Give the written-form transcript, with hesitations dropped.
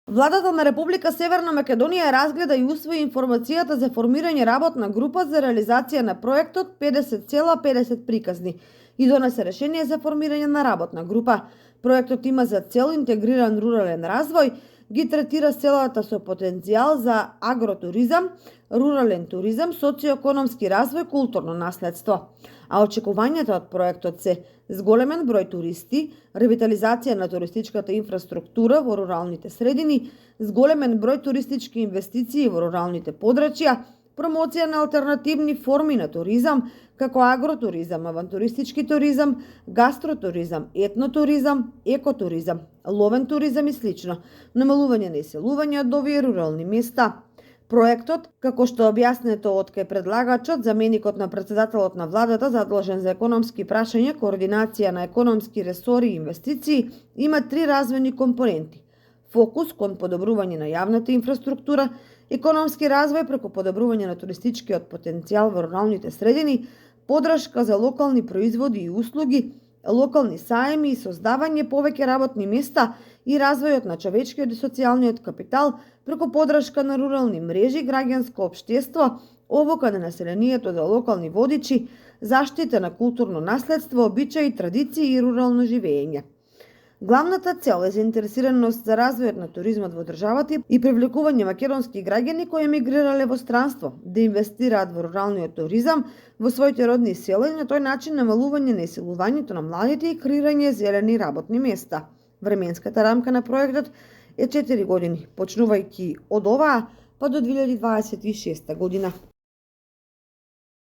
Владата на Република Северна Македонија разгледа и усвои информацијата за формирање работна група за реализација на проектот 50,50 приказни и донесе решение за формирање на работна група. Проектот има за цел интегриран рурален развој, ги третира селата со потенцијал за агротуризам, рурален туризам, социоекономски развој, културно наследство. А очекувањата од проектот се зголемен број туристи, ревитализација на туристичката инфраструктура во руралните средини, зголемен број туристички инвестиции во руралните подрачја, промоција на алтернативни форми на туризам, како агротуризам, авантуристички туризам, гастротуризам, етнотуризам, екотуризам, ловен туризам и слично, намалување на иселување од овие рурални места. Проектот, како што објаснето од кај предлагачот, заменикот на претседателот на владата задолжен за економски прашања, координација на економски ресори и инвестиции, има три развојни компоненти: фокус кон подобрување на јавната инфраструктура, економски развој преку подобрување на туристичкиот потенцијал во руралните средини, подршка за локални производи и услуги, локални саеми и создавање повеќе работни места и развојот на човечкиот и социјалниот капитал преку подршка на рурални мрежи, граѓанско општество, обука на населението за локални водичи, заштита на културно наследство, обичаи, традиции и рурално живење. Главната цел е заинтересираност за развојот на туризмот во државата и привлекување македонски граѓани кои емигрирале во странство да инвестираат во руралниот туризам во своите родни села и на тој начин намалување на иселувањето на младите и креирање зелени работни места. Временската рамка на проектот е 4 години, почнувајќи од оваа па до 2026 година.